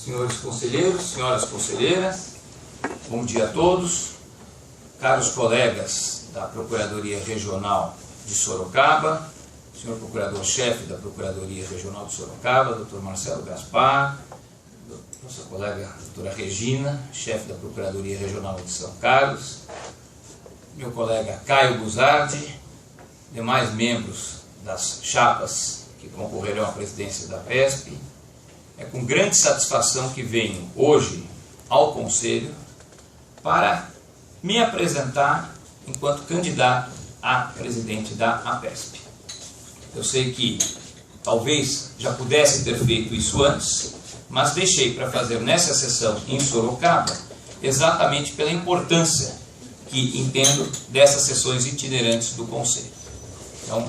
Senhores conselheiros, senhoras conselheiras, bom dia a todos. Caros colegas da Procuradoria Regional de Sorocaba, senhor Procurador-Chefe da Procuradoria Regional de Sorocaba, Dr. Marcelo Gaspar, nossa colega doutora Regina, chefe da Procuradoria Regional de São Carlos, meu colega Caio Buzardi, demais membros das chapas que concorrerão à presidência da PESP. É com grande satisfação que venho hoje ao Conselho para me apresentar enquanto candidato a presidente da APESP. Eu sei que talvez já pudesse ter feito isso antes, mas deixei para fazer nessa sessão em Sorocaba exatamente pela importância que entendo dessas sessões itinerantes do Conselho. Então,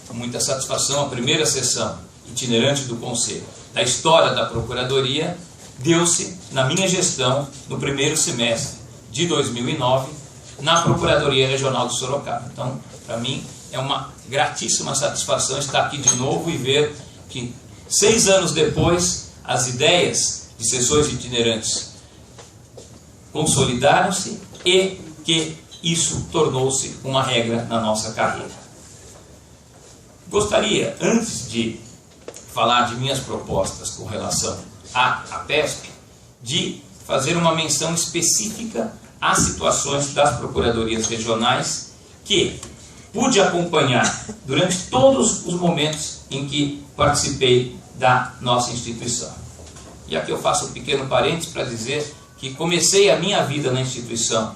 com muita satisfação, a primeira sessão itinerante do Conselho da história da Procuradoria deu-se na minha gestão no primeiro semestre de 2009 na Procuradoria Regional de Sorocaba. Então, para mim, é uma gratíssima satisfação estar aqui de novo e ver que 6 anos depois as ideias de sessões itinerantes consolidaram-se e que isso tornou-se uma regra na nossa carreira. Gostaria, antes de falar de minhas propostas com relação à APESP, de fazer uma menção específica às situações das procuradorias regionais que pude acompanhar durante todos os momentos em que participei da nossa instituição. E aqui eu faço um pequeno parênteses para dizer que comecei a minha vida na instituição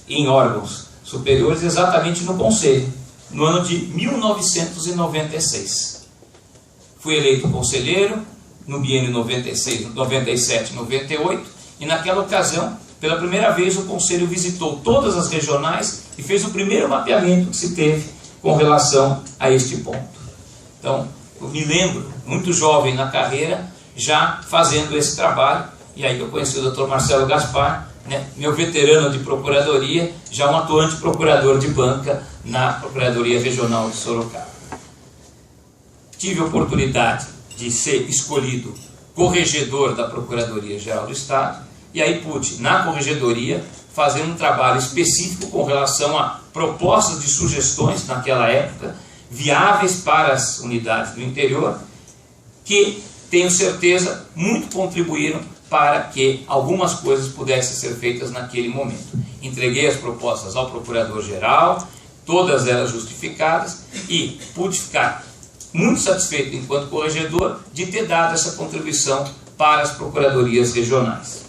em órgãos superiores exatamente no Conselho, no ano de 1996. Fui eleito conselheiro no biênio 97-98 e naquela ocasião, pela primeira vez, o Conselho visitou todas as regionais e fez o primeiro mapeamento que se teve com relação a este ponto. Então, eu me lembro, muito jovem na carreira, já fazendo esse trabalho, e aí eu conheci o Dr. Marcelo Gaspar, meu veterano de procuradoria, já um atuante procurador de banca na Procuradoria Regional de Sorocaba. Tive a oportunidade de ser escolhido corregedor da Procuradoria-Geral do Estado, e aí pude, na corregedoria, fazer um trabalho específico com relação a propostas de sugestões, naquela época, viáveis para as unidades do interior, que, tenho certeza, muito contribuíram para que algumas coisas pudessem ser feitas naquele momento. Entreguei as propostas ao Procurador-Geral, todas elas justificadas, e pude ficar muito satisfeito enquanto corregedor de ter dado essa contribuição para as procuradorias regionais.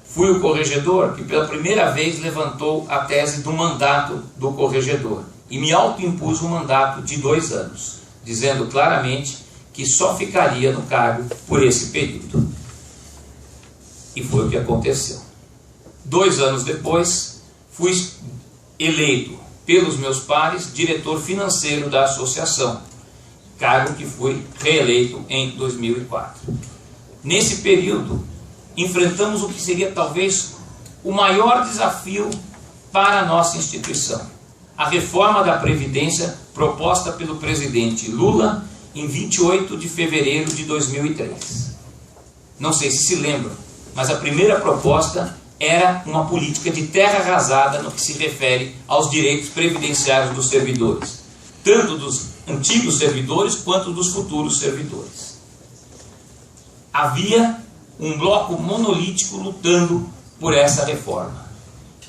Fui o corregedor que pela primeira vez levantou a tese do mandato do corregedor e me autoimpus um mandato de 2 anos, dizendo claramente que só ficaria no cargo por esse período. E foi o que aconteceu. 2 anos depois, fui eleito pelos meus pares diretor financeiro da associação, cargo que fui reeleito em 2004. Nesse período, enfrentamos o que seria talvez o maior desafio para a nossa instituição: a reforma da Previdência proposta pelo presidente Lula em 28 de fevereiro de 2003. Não sei se lembram, mas a primeira proposta era uma política de terra arrasada no que se refere aos direitos previdenciários dos servidores, tanto dos antigos servidores quanto dos futuros servidores. Havia um bloco monolítico lutando por essa reforma.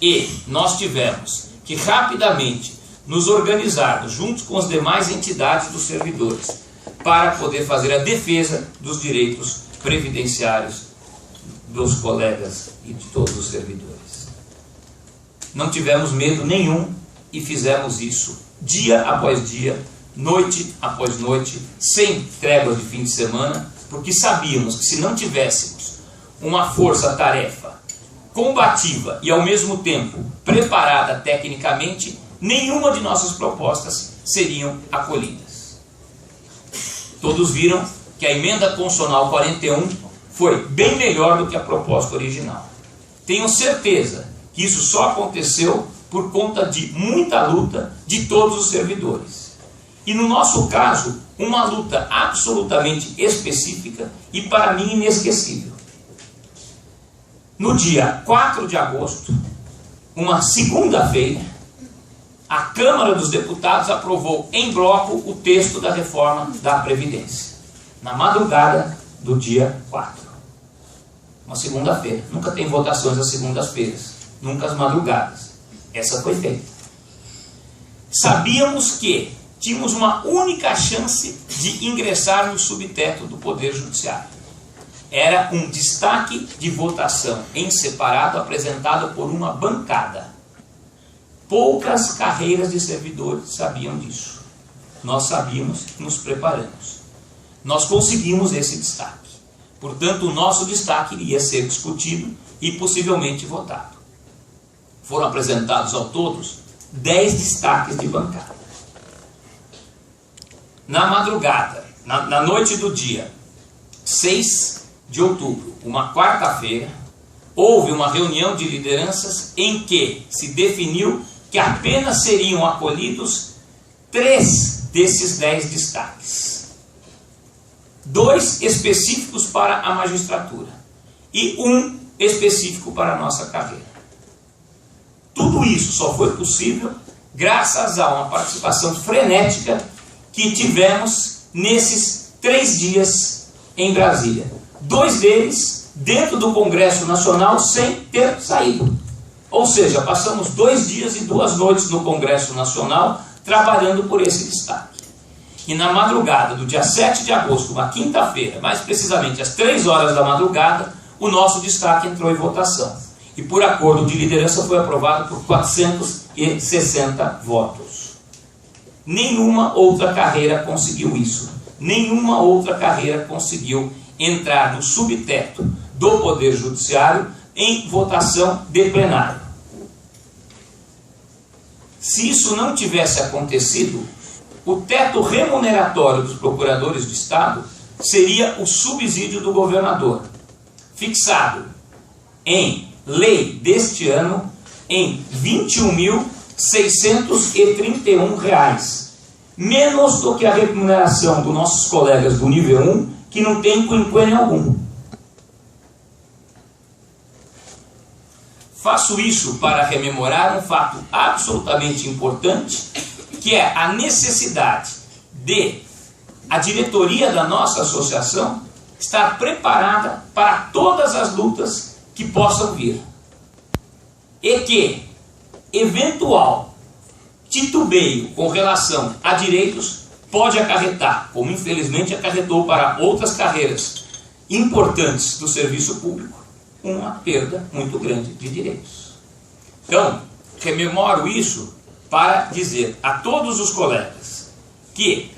E nós tivemos que rapidamente nos organizarmos junto com as demais entidades dos servidores para poder fazer a defesa dos direitos previdenciários dos colegas e de todos os servidores. Não tivemos medo nenhum e fizemos isso dia após dia, noite após noite, sem trégua de fim de semana, porque sabíamos que se não tivéssemos uma força-tarefa combativa e ao mesmo tempo preparada tecnicamente, nenhuma de nossas propostas seriam acolhidas. Todos viram que a emenda constitucional 41 foi bem melhor do que a proposta original. Tenho certeza que isso só aconteceu por conta de muita luta de todos os servidores. E no nosso caso, uma luta absolutamente específica e para mim inesquecível. No dia 4 de agosto, uma segunda-feira, a Câmara dos Deputados aprovou em bloco o texto da reforma da Previdência. Na madrugada do dia 4. Uma segunda-feira. Nunca tem votações às segundas-feiras. Nunca às madrugadas. Essa foi feita. Sabíamos que tínhamos uma única chance de ingressar no subteto do Poder Judiciário. Era um destaque de votação em separado apresentado por uma bancada. Poucas carreiras de servidores sabiam disso. Nós sabíamos e nos preparamos. Nós conseguimos esse destaque. Portanto, o nosso destaque iria ser discutido e possivelmente votado. Foram apresentados ao todos 10 destaques de bancada. Na madrugada, na noite do dia 6 de outubro, uma quarta-feira, houve uma reunião de lideranças em que se definiu que apenas seriam acolhidos 3 desses 10 destaques. 2 específicos para a magistratura e 1 específico para a nossa carreira. Tudo isso só foi possível graças a uma participação frenética que tivemos nesses 3 dias em Brasília. 2 deles dentro do Congresso Nacional sem ter saído. Ou seja, passamos 2 dias e 2 noites no Congresso Nacional trabalhando por esse destaque. E na madrugada do dia 7 de agosto, uma quinta-feira, mais precisamente às 3 horas da madrugada, o nosso destaque entrou em votação. E por acordo de liderança foi aprovado por 460 votos. Nenhuma outra carreira conseguiu isso. Nenhuma outra carreira conseguiu entrar no subteto do Poder Judiciário em votação de plenário. Se isso não tivesse acontecido, o teto remuneratório dos procuradores de Estado seria o subsídio do governador, fixado em lei deste ano em R$ 21.631, menos do que a remuneração dos nossos colegas do nível 1, que não tem quinquênio algum. Faço isso para rememorar um fato absolutamente importante, que é a necessidade de a diretoria da nossa associação estar preparada para todas as lutas que possam vir. E que eventual titubeio com relação a direitos pode acarretar, como infelizmente acarretou para outras carreiras importantes do serviço público, uma perda muito grande de direitos. Então, rememoro isso para dizer a todos os colegas que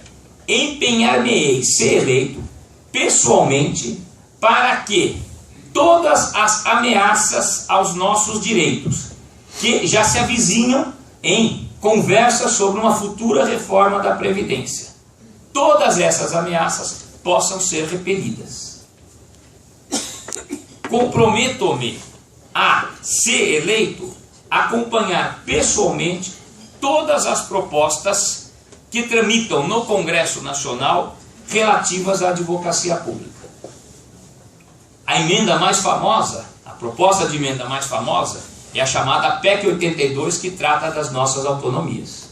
empenhar-me-ei ser eleito pessoalmente para que todas as ameaças aos nossos direitos que já se avizinham em conversa sobre uma futura reforma da Previdência, todas essas ameaças possam ser repelidas. Comprometo-me a ser eleito, acompanhar pessoalmente todas as propostas que tramitam no Congresso Nacional relativas à advocacia pública. A emenda mais famosa, a proposta de emenda mais famosa, é a chamada PEC 82, que trata das nossas autonomias.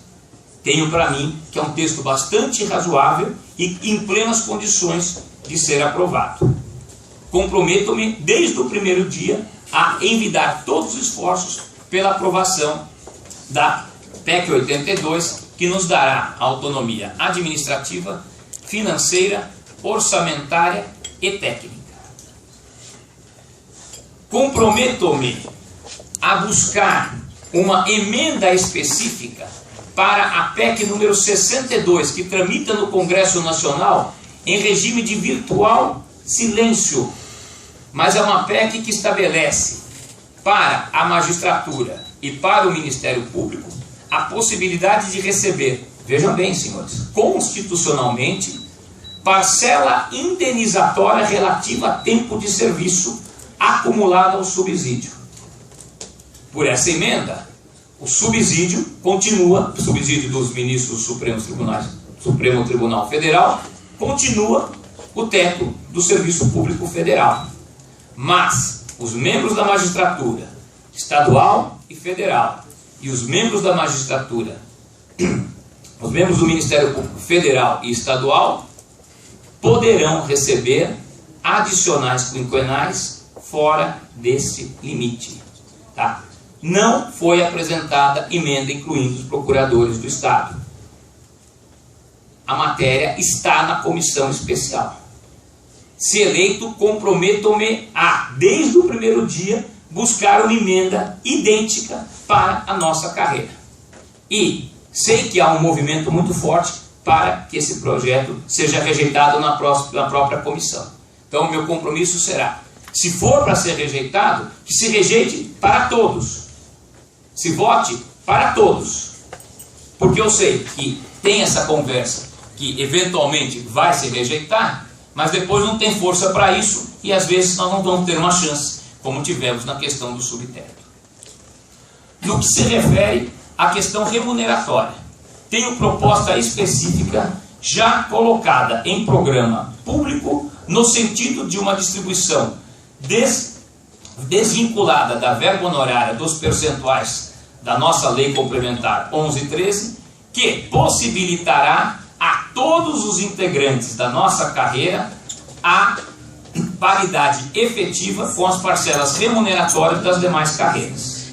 Tenho para mim que é um texto bastante razoável e em plenas condições de ser aprovado. Comprometo-me desde o primeiro dia a envidar todos os esforços pela aprovação da PEC 82, que nos dará autonomia administrativa, financeira, orçamentária e técnica. Comprometo-me a buscar uma emenda específica para a PEC número 62, que tramita no Congresso Nacional em regime de virtual silêncio, mas é uma PEC que estabelece para a magistratura e para o Ministério Público a possibilidade de receber, vejam bem, senhores, constitucionalmente, parcela indenizatória relativa a tempo de serviço acumulado ao subsídio. Por essa emenda, o subsídio continua, o subsídio dos ministros dos Supremos Tribunais Supremo Tribunal Federal, continua o teto do Serviço Público Federal. Mas os membros da magistratura estadual e federal e os membros da magistratura, os membros do Ministério Público Federal e estadual, poderão receber adicionais quinquenais fora desse limite. Tá? Não foi apresentada emenda incluindo os procuradores do Estado. A matéria está na comissão especial. Se eleito, comprometo-me a, desde o primeiro dia, buscar uma emenda idêntica para a nossa carreira. E sei que há um movimento muito forte para que esse projeto seja rejeitado na própria comissão. Então, meu compromisso será, se for para ser rejeitado, que se rejeite para todos. Se vote para todos. Porque eu sei que tem essa conversa que eventualmente vai se rejeitar, mas depois não tem força para isso e às vezes nós não vamos ter uma chance, como tivemos na questão do subteto. No que se refere à questão remuneratória, tenho proposta específica já colocada em programa público no sentido de uma distribuição desvinculada da verba honorária dos percentuais da nossa lei complementar 1113, que possibilitará a todos os integrantes da nossa carreira a paridade efetiva com as parcelas remuneratórias das demais carreiras.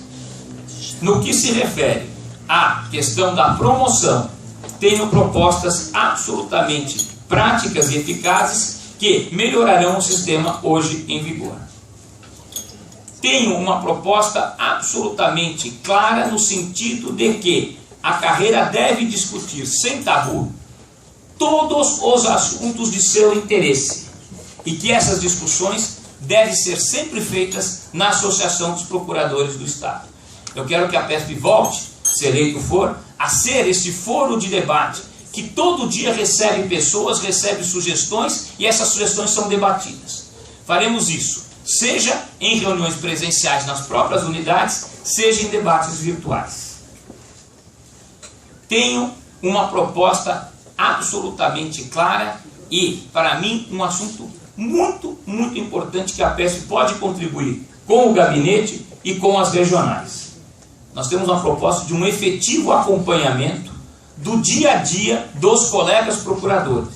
No que se refere à questão da promoção, tenho propostas absolutamente práticas e eficazes que melhorarão o sistema hoje em vigor. Tenho uma proposta absolutamente clara no sentido de que a carreira deve discutir sem tabu todos os assuntos de seu interesse e que essas discussões devem ser sempre feitas na Associação dos Procuradores do Estado. Eu quero que a PESP volte, se eleito for, a ser esse foro de debate que todo dia recebe pessoas, recebe sugestões e essas sugestões são debatidas. Faremos isso, seja em reuniões presenciais nas próprias unidades, seja em debates virtuais. Tenho uma proposta absolutamente clara e, para mim, um assunto muito importante que a PESP pode contribuir com o gabinete e com as regionais. Nós temos uma proposta de um efetivo acompanhamento do dia a dia dos colegas procuradores,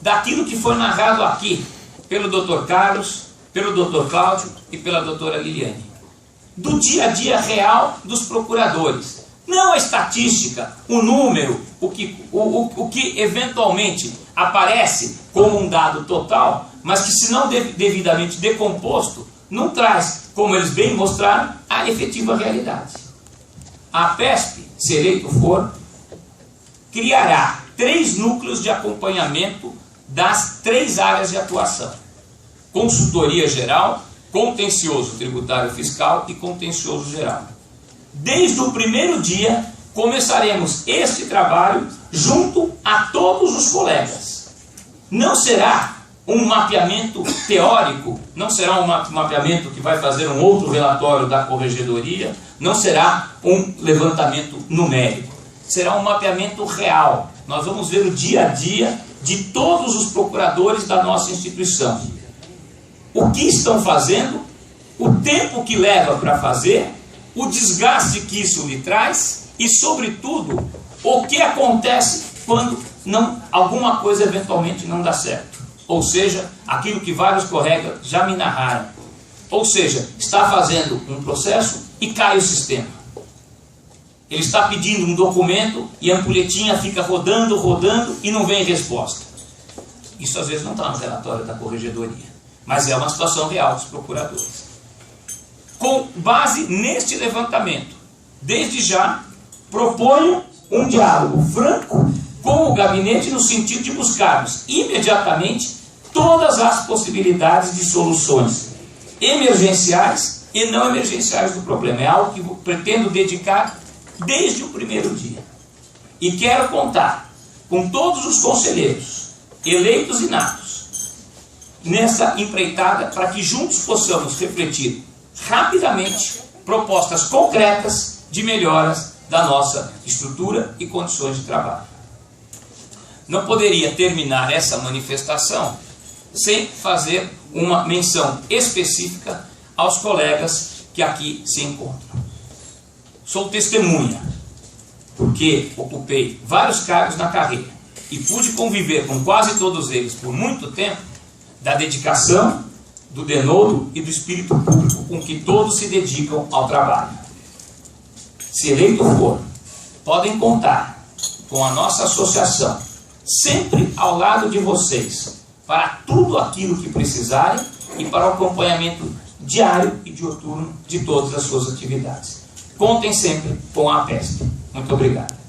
daquilo que foi narrado aqui pelo Dr. Carlos, pelo Dr. Cláudio e pela doutora Liliane, do dia a dia real dos procuradores. Não a estatística, o número, o que eventualmente aparece como um dado total, mas que, se não devidamente decomposto, não traz, como eles bem mostraram, a efetiva realidade. A PESP, se eleito for, criará 3 núcleos de acompanhamento das 3 áreas de atuação: consultoria geral, contencioso tributário fiscal e contencioso geral. Desde o primeiro dia, começaremos este trabalho junto a todos os colegas. Não será um mapeamento teórico, não será um mapeamento que vai fazer um outro relatório da corregedoria, não será um levantamento numérico, será um mapeamento real. Nós vamos ver o dia a dia de todos os procuradores da nossa instituição. O que estão fazendo, o tempo que leva para fazer, o desgaste que isso lhe traz e, sobretudo, o que acontece quando alguma coisa eventualmente não dá certo. Ou seja, aquilo que vários colegas já me narraram. Ou seja, está fazendo um processo e cai o sistema. Ele está pedindo um documento e a ampulhetinha fica rodando e não vem resposta. Isso às vezes não está no relatório da corregedoria, mas é uma situação real dos procuradores. Com base neste levantamento, desde já, proponho um diálogo franco com o gabinete no sentido de buscarmos imediatamente todas as possibilidades de soluções emergenciais e não emergenciais do problema. É algo que pretendo dedicar desde o primeiro dia. E quero contar com todos os conselheiros, eleitos e natos, nessa empreitada para que juntos possamos refletir rapidamente propostas concretas de melhoras da nossa estrutura e condições de trabalho. não poderia terminar essa manifestação sem fazer uma menção específica aos colegas que aqui se encontram. Sou testemunha, porque ocupei vários cargos na carreira e pude conviver com quase todos eles por muito tempo, da dedicação, do denodo e do espírito público com que todos se dedicam ao trabalho. Se eleito for, podem contar com a nossa associação, sempre ao lado de vocês, para tudo aquilo que precisarem e para o acompanhamento diário e diuturno de todas as suas atividades. Contem sempre com a APESP. Muito obrigado.